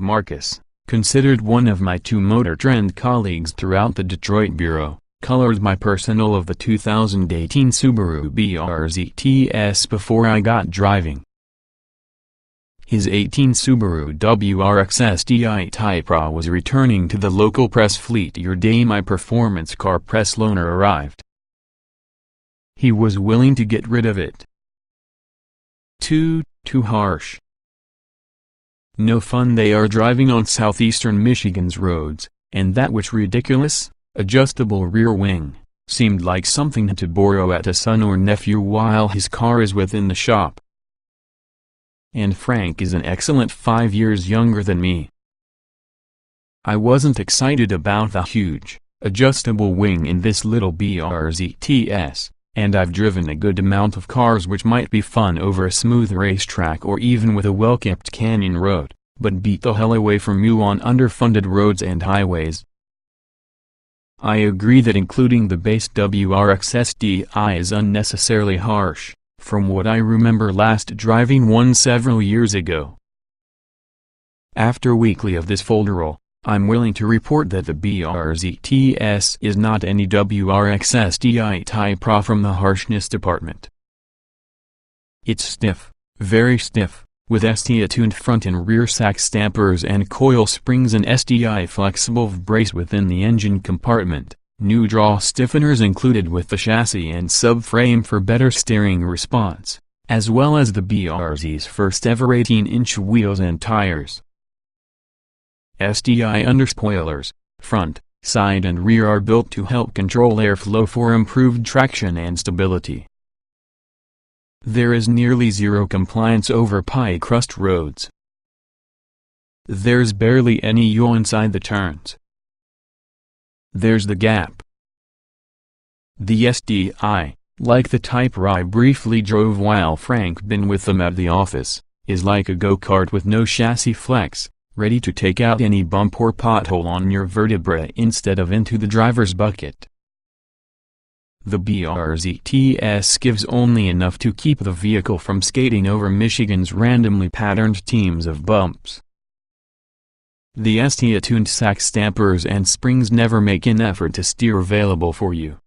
Marcus, considered one of my two Motor Trend colleagues throughout the Detroit bureau, colored my personal of the 2018 Subaru BRZ TS before I got driving. His 18 Subaru WRX STI Type R was returning to the local press fleet your day my performance car press loaner arrived. He was willing to get rid of it. Too harsh. No fun they are driving on southeastern Michigan's roads, and that which ridiculous, adjustable rear wing, seemed like something to borrow at a son or nephew while his car is within the shop. And Frank is an excellent 5 years younger than me. I wasn't excited about the huge, adjustable wing in this little BRZ TS, and I've driven a good amount of cars which might be fun over a smooth racetrack or even with a well-kept canyon road, but beat the hell away from you on underfunded roads and highways. I agree that including the base WRX STI is unnecessarily harsh, from what I remember last driving one several years ago. After weekly of this folderol, I'm willing to report that the BRZ TS is not any WRX STI Type R from the harshness department. It's stiff, very stiff, with STI-tuned front and rear sack stampers and coil springs and STI flexible brace within the engine compartment, new draw stiffeners included with the chassis and subframe for better steering response, as well as the BRZ's first ever 18-inch wheels and tires. STI underspoilers, front, side and rear are built to help control airflow for improved traction and stability. There is nearly zero compliance over pie crust roads. There's barely any yaw inside the turns. There's the gap. The STI, like the Type R I briefly drove while Frank been with them at the office, is like a go-kart with no chassis flex, ready to take out any bump or pothole on your vertebrae instead of into the driver's bucket. The BRZ TS gives only enough to keep the vehicle from skating over Michigan's randomly patterned teams of bumps. The STI-tuned sack stampers and springs never make an effort to steer available for you.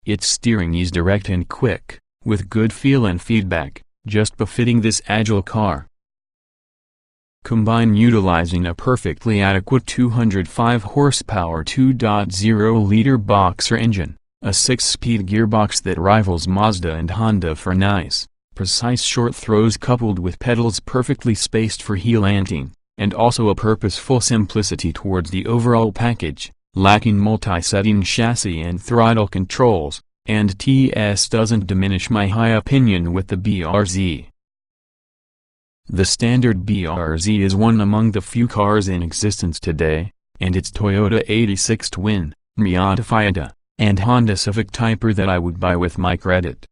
Its steering is direct and quick, with good feel and feedback, just befitting this agile car. Combine utilizing a perfectly adequate 205 horsepower 2.0-liter boxer engine, a 6-speed gearbox that rivals Mazda and Honda for nice, precise short throws coupled with pedals perfectly spaced for heel-anting, and also a purposeful simplicity towards the overall package, lacking multi-setting chassis and throttle controls, and TS doesn't diminish my high opinion with the BRZ. The standard BRZ is one among the few cars in existence today, and its Toyota 86 twin, Miata Fiat, and Honda Civic Type R that I would buy with my credit.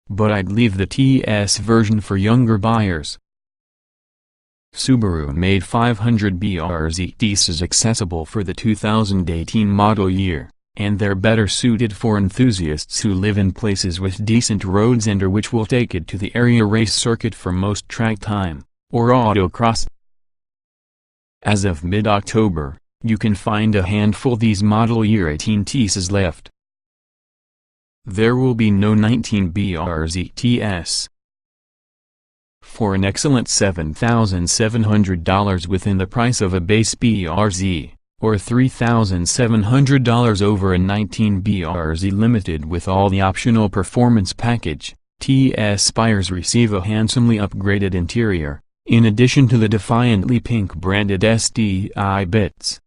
But I'd leave the TS version for younger buyers. Subaru made 500 BRZ TSs accessible for the 2018 model year, and they're better suited for enthusiasts who live in places with decent roads and or which will take it to the area race circuit for most track time, or autocross. As of mid-October, you can find a handful these model year 18 TSs left. There will be no 19 BRZ TS. For an excellent $7,700 within the price of a base BRZ, or $3,700 over a 19 BRZ Limited with all the optional performance package, TS buyers receive a handsomely upgraded interior, in addition to the defiantly pink branded STI bits.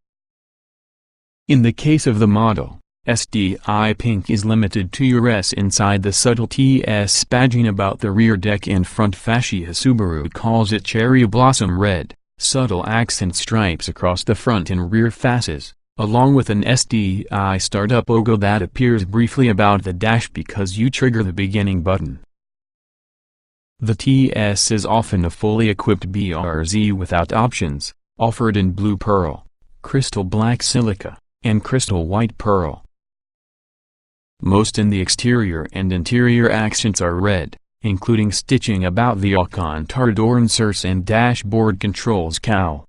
In the case of the model, STI Pink is limited to your S inside the subtle TS badging about the rear deck and front fascia. Subaru calls it Cherry Blossom Red, subtle accent stripes across the front and rear fascias, along with an STI startup logo that appears briefly about the dash because you trigger the beginning button. The TS is often a fully equipped BRZ without options, offered in blue pearl, crystal black silica, and crystal white pearl. Most in the exterior and interior accents are red, including stitching about the Alcantara door inserts and dashboard controls cowl.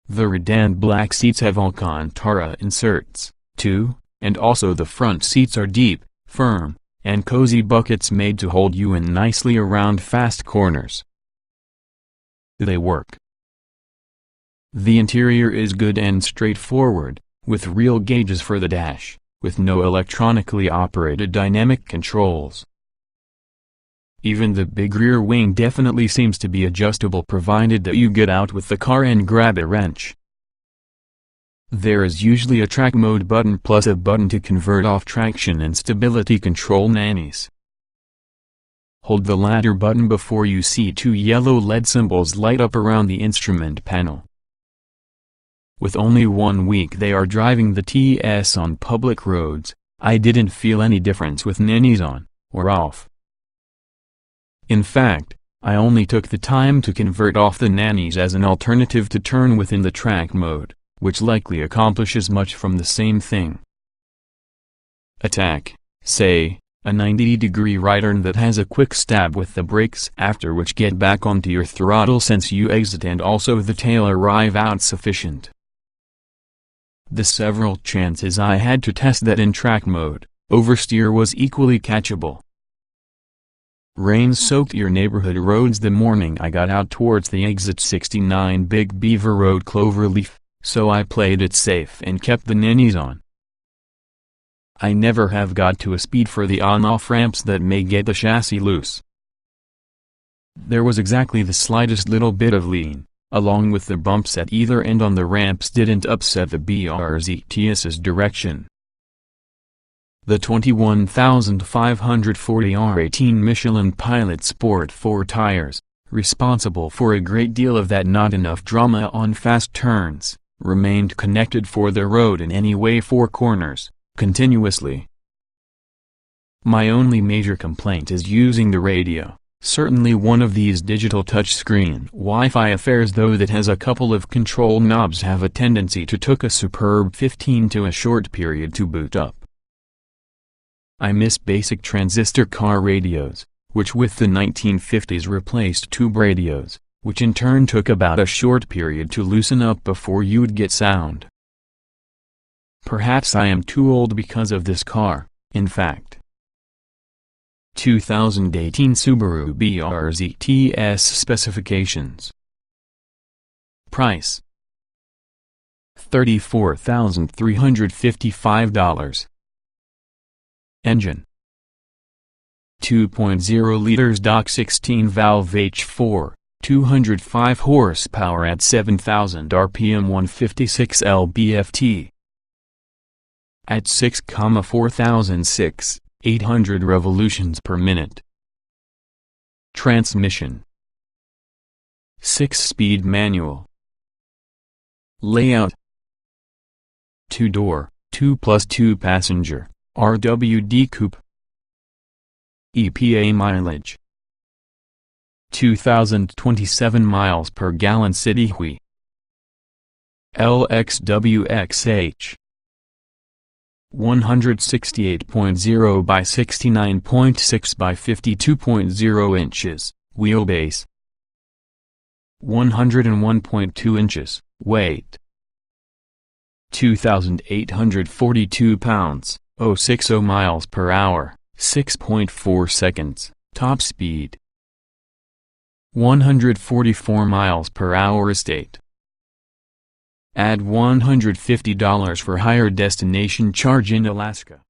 The red and black seats have Alcantara inserts, too, and also the front seats are deep, firm, and cozy buckets made to hold you in nicely around fast corners. They work. The interior is good and straightforward, with real gauges for the dash, with no electronically operated dynamic controls. Even the big rear wing definitely seems to be adjustable provided that you get out with the car and grab a wrench. There is usually a track mode button plus a button to convert off traction and stability control nannies. Hold the latter button before you see two yellow LED symbols light up around the instrument panel. With only 1 week they are driving the TS on public roads, I didn't feel any difference with nannies on or off. In fact, I only took the time to convert off the nannies as an alternative to turn within the track mode, which likely accomplishes much from the same thing. Attack, say, a 90-degree right turn that has a quick stab with the brakes after which get back onto your throttle since you exit and also the tail arrive out sufficient. The several chances I had to test that in track mode, oversteer was equally catchable. Rain soaked your neighborhood roads the morning I got out towards the exit 69 Big Beaver Road Cloverleaf, so I played it safe and kept the nannies on. I never have got to a speed for the on-off ramps that may get the chassis loose. There was exactly the slightest little bit of lean, along with the bumps at either end on the ramps didn't upset the BRZTS's direction. The 21,540 R18 Michelin Pilot Sport 4 tires, responsible for a great deal of that not enough drama on fast turns, remained connected for the road in any way 4 corners, continuously. My only major complaint is using the radio, certainly one of these digital touchscreen Wi-Fi affairs though that has a couple of control knobs have a tendency to took a superb 15 to a short period to boot up. I miss basic transistor car radios, which with the 1950s replaced tube radios, which in turn took about a short period to loosen up before you'd get sound. Perhaps I am too old because of this car, in fact. 2018 Subaru BRZ TS specifications. Price: $34,355. Engine: 2.0 liters Doc 16 valve H4, 205 horsepower at 7,000 rpm 156 lb-ft. At 6,406, 800 revolutions per minute. Transmission: 6-speed manual. Layout: 2-door, 2+2 passenger, RWD coupe. EPA mileage: 2,027 miles per gallon city hui. LXWXH: 168.0 by 69.6 by 52.0 inches, wheelbase. 101.2 inches, weight. 2,842 pounds, 060 miles per hour, 6.4 seconds, top speed. 144 miles per hour estate. Add $150 for higher destination charge in Alaska.